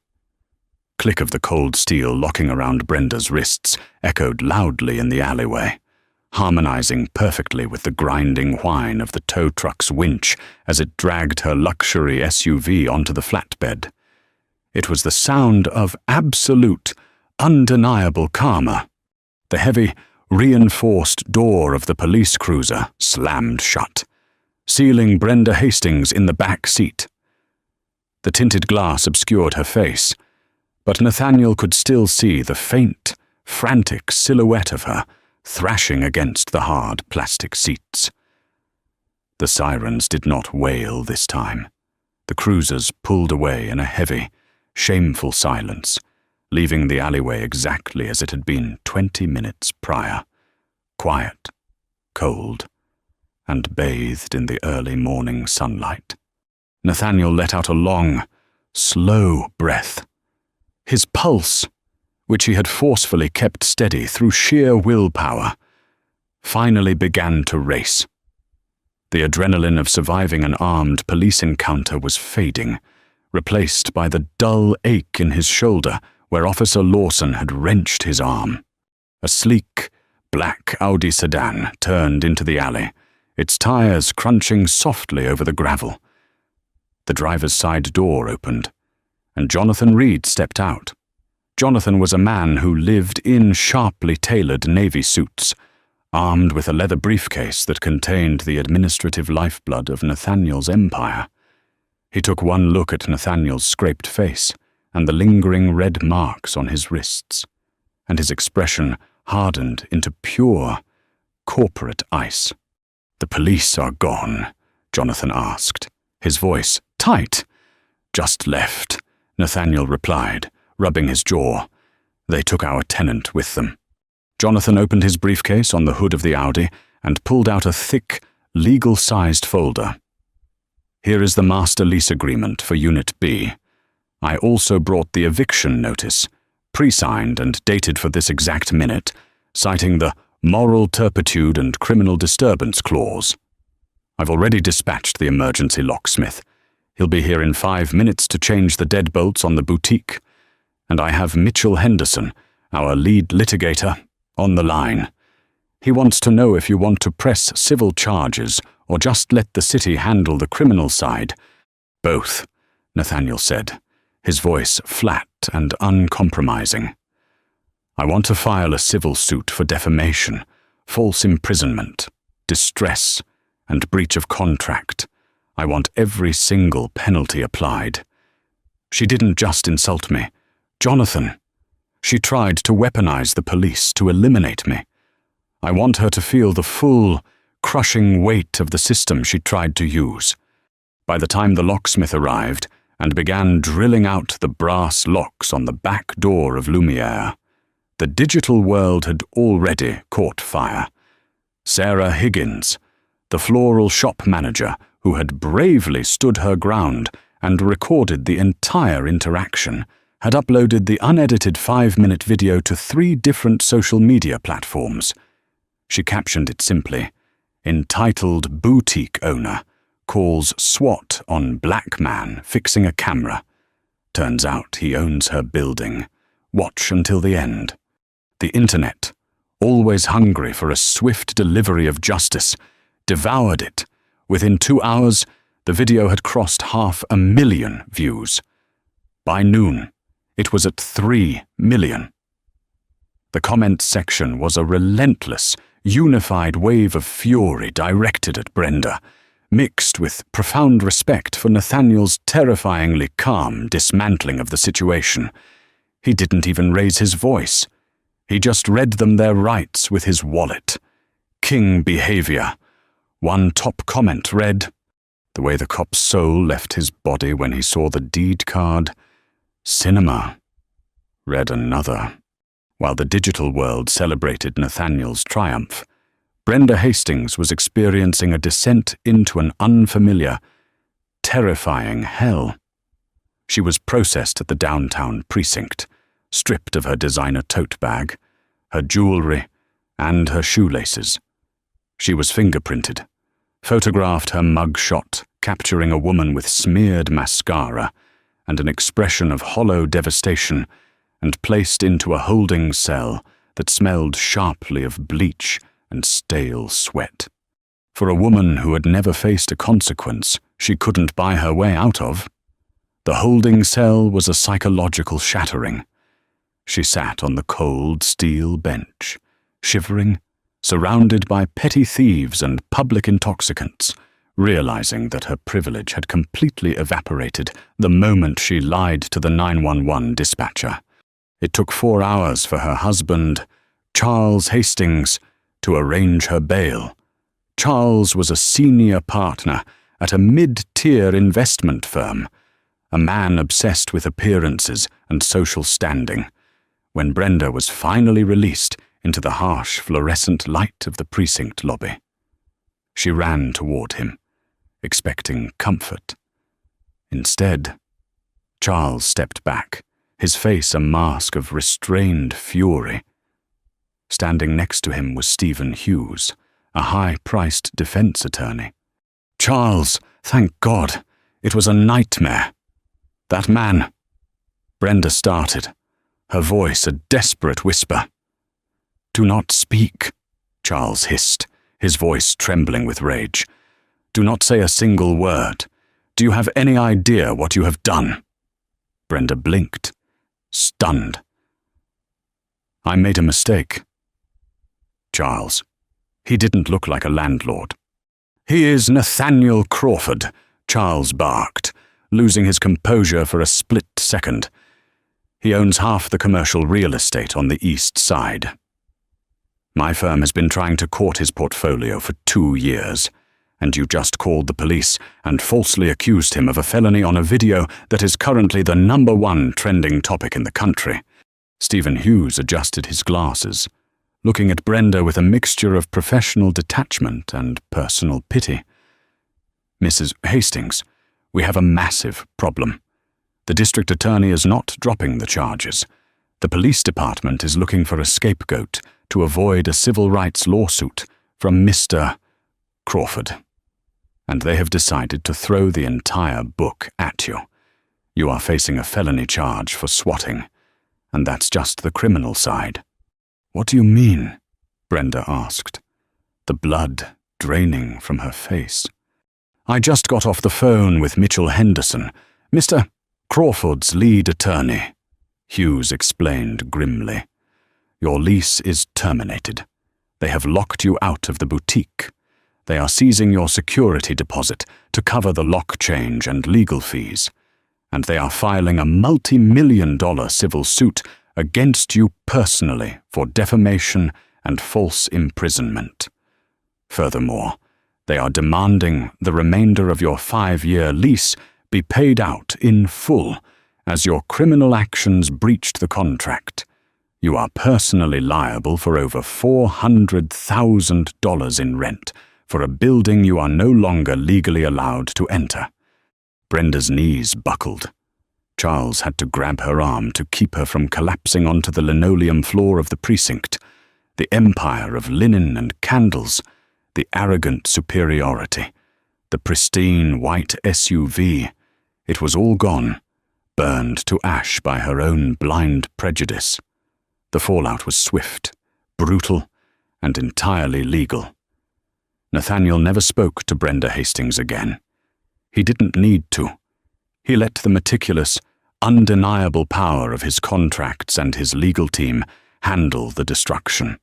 of the cold steel locking around Brenda's wrists echoed loudly in the alleyway, harmonizing perfectly with the grinding whine of the tow truck's winch as it dragged her luxury SUV onto the flatbed. It was the sound of absolute, undeniable karma. The heavy, reinforced door of the police cruiser slammed shut, sealing Brenda Hastings in the back seat. The tinted glass obscured her face, but Nathaniel could still see the faint, frantic silhouette of her thrashing against the hard plastic seats. The sirens did not wail this time. The cruisers pulled away in a heavy, shameful silence, leaving the alleyway exactly as it had been 20 minutes prior, quiet, cold, and bathed in the early morning sunlight. Nathaniel let out a long, slow breath. His pulse, which he had forcefully kept steady through sheer willpower, finally began to race. The adrenaline of surviving an armed police encounter was fading, replaced by the dull ache in his shoulder where Officer Lawson had wrenched his arm. A sleek, black Audi sedan turned into the alley, its tires crunching softly over the gravel. The driver's side door opened, and Jonathan Reed stepped out, Jonathan was a man who lived in sharply tailored navy suits, armed with a leather briefcase that contained the administrative lifeblood of Nathaniel's empire. He took one look at Nathaniel's scraped face and the lingering red marks on his wrists, and his expression hardened into pure, corporate ice. "The police are gone?" Jonathan asked, his voice tight. "Just left," Nathaniel replied, rubbing his jaw. "They took our tenant with them." Jonathan opened his briefcase on the hood of the Audi and pulled out a thick, legal-sized folder. "Here is the master lease agreement for Unit B. I also brought the eviction notice, pre-signed and dated for this exact minute, citing the moral turpitude and criminal disturbance clause. I've already dispatched the emergency locksmith. He'll be here in 5 minutes to change the deadbolts on the boutique. And I have Mitchell Henderson, our lead litigator, on the line. He wants to know if you want to press civil charges or just let the city handle the criminal side." "Both," Nathaniel said, his voice flat and uncompromising. "I want to file a civil suit for defamation, false imprisonment, distress, and breach of contract. I want every single penalty applied. She didn't just insult me, Jonathan. She tried to weaponize the police to eliminate me. I want her to feel the full, crushing weight of the system she tried to use." By the time the locksmith arrived and began drilling out the brass locks on the back door of Lumiere, the digital world had already caught fire. Sarah Higgins, the floral shop manager who had bravely stood her ground and recorded the entire interaction, had uploaded the unedited 5-minute video to 3 different social media platforms. She captioned it simply, "Entitled boutique owner calls SWAT on black man fixing a camera. Turns out he owns her building. Watch until the end." The internet, always hungry for a swift delivery of justice, devoured it. Within 2 hours, the video had crossed 500,000 views. By noon, it was at 3 million. The comments section was a relentless, unified wave of fury directed at Brenda, mixed with profound respect for Nathaniel's terrifyingly calm dismantling of the situation. He didn't even raise his voice. He just read them their rights with his wallet. King behavior. One top comment read, the way the cop's soul left his body when he saw the deed card. Cinema, read another. While the digital world celebrated Nathaniel's triumph, Brenda Hastings was experiencing a descent into an unfamiliar, terrifying hell. She was processed at the downtown precinct, stripped of her designer tote bag, her jewelry, and her shoelaces. She was fingerprinted, photographed her mugshot, capturing a woman with smeared mascara and an expression of hollow devastation, and placed into a holding cell that smelled sharply of bleach and stale sweat. For a woman who had never faced a consequence she couldn't buy her way out of, the holding cell was a psychological shattering. She sat on the cold steel bench, shivering, surrounded by petty thieves and public intoxicants, realizing that her privilege had completely evaporated the moment she lied to the 911 dispatcher. It took 4 hours for her husband, Charles Hastings, to arrange her bail. Charles was a senior partner at a mid-tier investment firm, a man obsessed with appearances and social standing. When Brenda was finally released into the harsh fluorescent light of the precinct lobby, she ran toward him, expecting comfort. Instead, Charles stepped back, his face a mask of restrained fury. Standing next to him was Stephen Hughes, a high-priced defense attorney. "Charles, thank God, it was a nightmare. That man..." Brenda started, her voice a desperate whisper. "Do not speak," Charles hissed, his voice trembling with rage. "Do not say a single word. Do you have any idea what you have done?" Brenda blinked, stunned, I made a mistake. Charles. He didn't look like a landlord. He is Nathaniel Crawford, Charles barked, losing his composure for a split second. He owns half the commercial real estate on the east side. My firm has been trying to court his portfolio for 2 years, and you just called the police and falsely accused him of a felony on a video that is currently the #1 trending topic in the country. Stephen Hughes adjusted his glasses, looking at Brenda with a mixture of professional detachment and personal pity. Mrs. Hastings, we have a massive problem. The district attorney is not dropping the charges. The police department is looking for a scapegoat to avoid a civil rights lawsuit from Mr. Crawford. And they have decided to throw the entire book at you. You are facing a felony charge for swatting, and that's just the criminal side. What do you mean? Brenda asked, the blood draining from her face. I just got off the phone with Mitchell Henderson, Mr. Crawford's lead attorney, Hughes explained grimly. Your lease is terminated. They have locked you out of the boutique. They are seizing your security deposit to cover the lock change and legal fees, and they are filing a multi-million-dollar civil suit against you personally for defamation and false imprisonment. Furthermore, they are demanding the remainder of your 5-year lease be paid out in full, as your criminal actions breached the contract. You are personally liable for over $400,000 in rent for a building you are no longer legally allowed to enter. Brenda's knees buckled. Charles had to grab her arm to keep her from collapsing onto the linoleum floor of the precinct. The empire of linen and candles, the arrogant superiority, the pristine white SUV, it was all gone, burned to ash by her own blind prejudice. The fallout was swift, brutal, and entirely legal. Nathaniel never spoke to Brenda Hastings again. He didn't need to. He let the meticulous, undeniable power of his contracts and his legal team handle the destruction.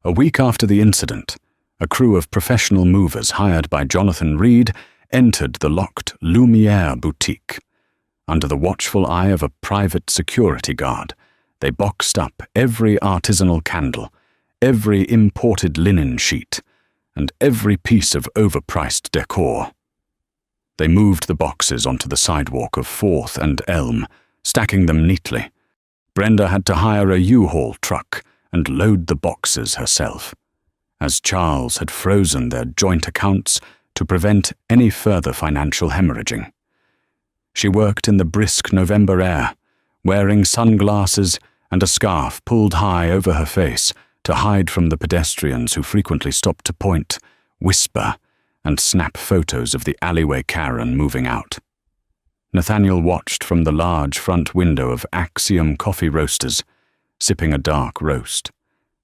A week after the incident, a crew of professional movers hired by Jonathan Reed entered the locked Lumiere boutique. Under the watchful eye of a private security guard, they boxed up every artisanal candle, every imported linen sheet, and every piece of overpriced decor. They moved the boxes onto the sidewalk of 4th and Elm, stacking them neatly. Brenda had to hire a U-Haul truck and load the boxes herself, as Charles had frozen their joint accounts to prevent any further financial hemorrhaging. She worked in the brisk November air, wearing sunglasses and a scarf pulled high over her face to hide from the pedestrians who frequently stopped to point, whisper, and snap photos of the alleyway Karen moving out. Nathaniel watched from the large front window of Axiom Coffee Roasters, sipping a dark roast,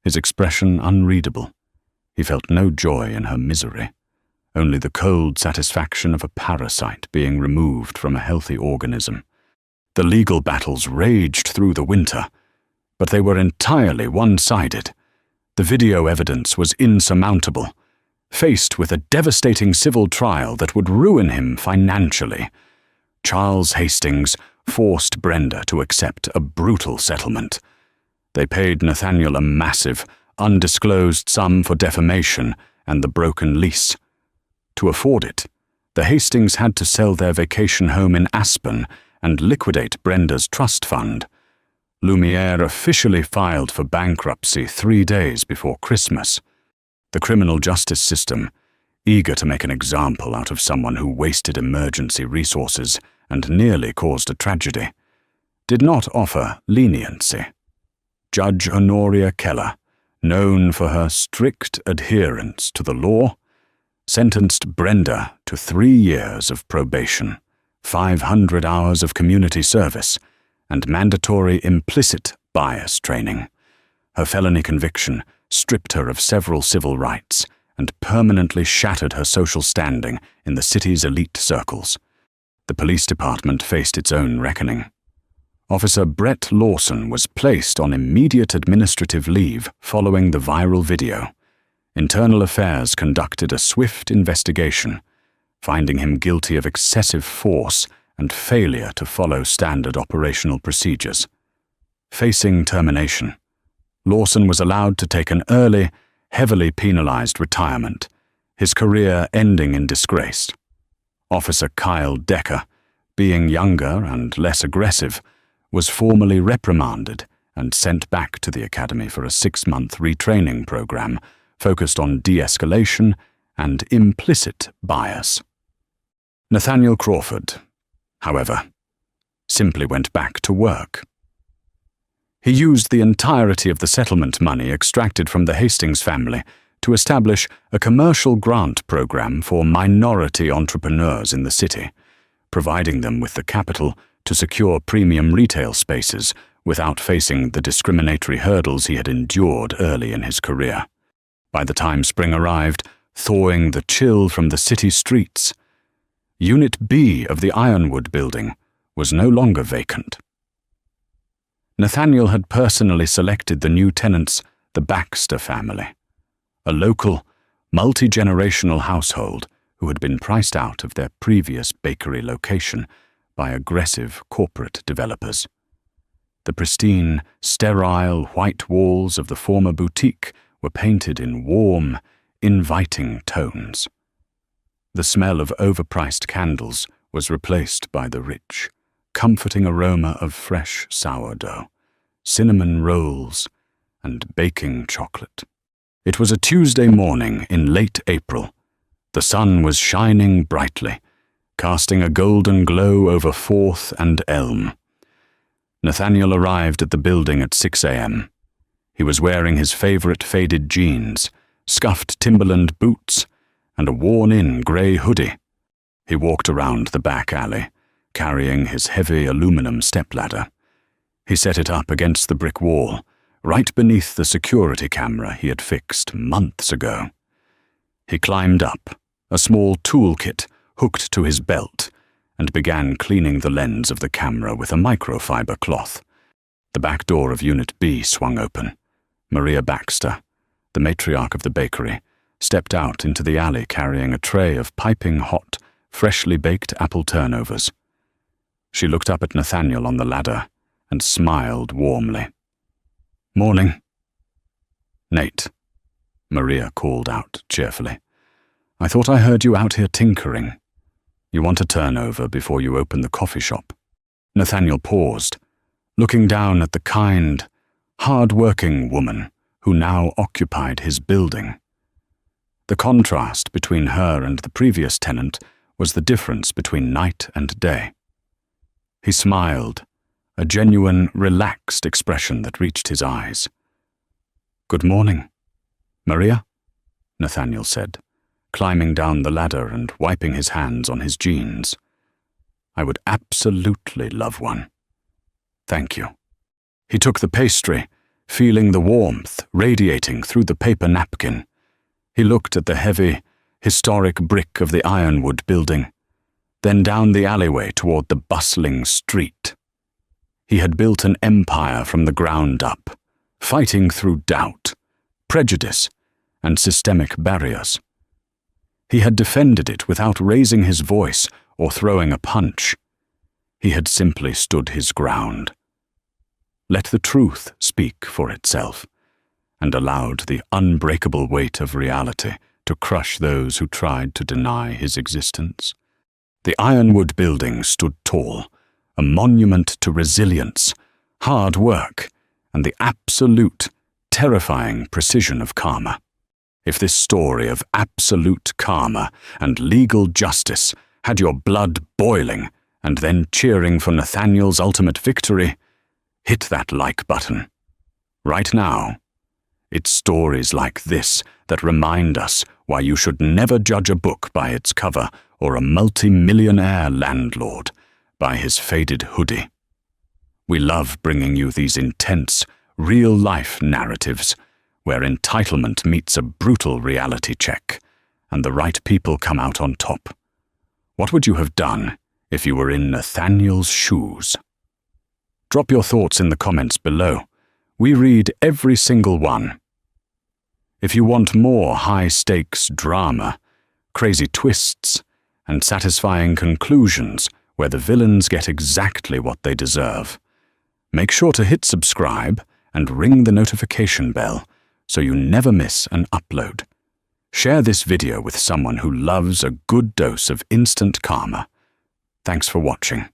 his expression unreadable. He felt no joy in her misery, only the cold satisfaction of a parasite being removed from a healthy organism. The legal battles raged through the winter, but they were entirely one-sided. The video evidence was insurmountable. Faced with a devastating civil trial that would ruin him financially, Charles Hastings forced Brenda to accept a brutal settlement. They paid Nathaniel a massive, undisclosed sum for defamation and the broken lease. To afford it, the Hastings had to sell their vacation home in Aspen and liquidate Brenda's trust fund. Lumiere officially filed for bankruptcy 3 days before Christmas. The criminal justice system, eager to make an example out of someone who wasted emergency resources and nearly caused a tragedy, did not offer leniency. Judge Honoria Keller, known for her strict adherence to the law, sentenced Brenda to 3 years of probation, 500 hours of community service, and mandatory implicit bias training. Her felony conviction stripped her of several civil rights and permanently shattered her social standing in the city's elite circles. The police department faced its own reckoning. Officer Brett Lawson was placed on immediate administrative leave following the viral video. Internal Affairs conducted a swift investigation, finding him guilty of excessive force and failure to follow standard operational procedures. Facing termination, Lawson was allowed to take an early, heavily penalized retirement, his career ending in disgrace. Officer Kyle Decker, being younger and less aggressive, was formally reprimanded and sent back to the academy for a 6-month retraining program focused on de-escalation and implicit bias. Nathaniel Crawford, however, simply went back to work. He used the entirety of the settlement money extracted from the Hastings family to establish a commercial grant program for minority entrepreneurs in the city, providing them with the capital to secure premium retail spaces without facing the discriminatory hurdles he had endured early in his career. By the time spring arrived, thawing the chill from the city streets, Unit B of the Ironwood building was no longer vacant. Nathaniel had personally selected the new tenants, the Baxter family, a local, multi-generational household who had been priced out of their previous bakery location by aggressive corporate developers. The pristine, sterile white walls of the former boutique were painted in warm, inviting tones. The smell of overpriced candles was replaced by the rich, comforting aroma of fresh sourdough, cinnamon rolls, and baking chocolate. It was a Tuesday morning in late April. The sun was shining brightly, casting a golden glow over Fourth and Elm. Nathaniel arrived at the building at 6 a.m. He was wearing his favorite faded jeans, scuffed Timberland boots, and a worn-in grey hoodie. He walked around the back alley, carrying his heavy aluminum stepladder. He set it up against the brick wall, right beneath the security camera he had fixed months ago. He climbed up, a small toolkit hooked to his belt, and began cleaning the lens of the camera with a microfiber cloth. The back door of Unit B swung open. Maria Baxter, the matriarch of the bakery, stepped out into the alley carrying a tray of piping hot, freshly baked apple turnovers. She looked up at Nathaniel on the ladder and smiled warmly. "Morning." "Nate," Maria called out cheerfully. "I thought I heard you out here tinkering. You want a turnover before you open the coffee shop?" Nathaniel paused, looking down at the kind, hard-working woman who now occupied his building. The contrast between her and the previous tenant was the difference between night and day. He smiled, a genuine, relaxed expression that reached his eyes. "Good morning, Maria," Nathaniel said, climbing down the ladder and wiping his hands on his jeans. "I would absolutely love one. Thank you." He took the pastry, feeling the warmth radiating through the paper napkin. He looked at the heavy, historic brick of the Ironwood building, then down the alleyway toward the bustling street. He had built an empire from the ground up, fighting through doubt, prejudice, and systemic barriers. He had defended it without raising his voice or throwing a punch. He had simply stood his ground. Let the truth speak for itself, and allowed the unbreakable weight of reality to crush those who tried to deny his existence. The Ironwood building stood tall, a monument to resilience, hard work, and the absolute, terrifying precision of karma. If this story of absolute karma and legal justice had your blood boiling and then cheering for Nathaniel's ultimate victory, hit that like button. Right now. It's stories like this that remind us why you should never judge a book by its cover or a multi-millionaire landlord by his faded hoodie. We love bringing you these intense, real-life narratives where entitlement meets a brutal reality check and the right people come out on top. What would you have done if you were in Nathaniel's shoes? Drop your thoughts in the comments below. We read every single one. If you want more high-stakes drama, crazy twists, and satisfying conclusions where the villains get exactly what they deserve, make sure to hit subscribe and ring the notification bell so you never miss an upload. Share this video with someone who loves a good dose of instant karma. Thanks for watching.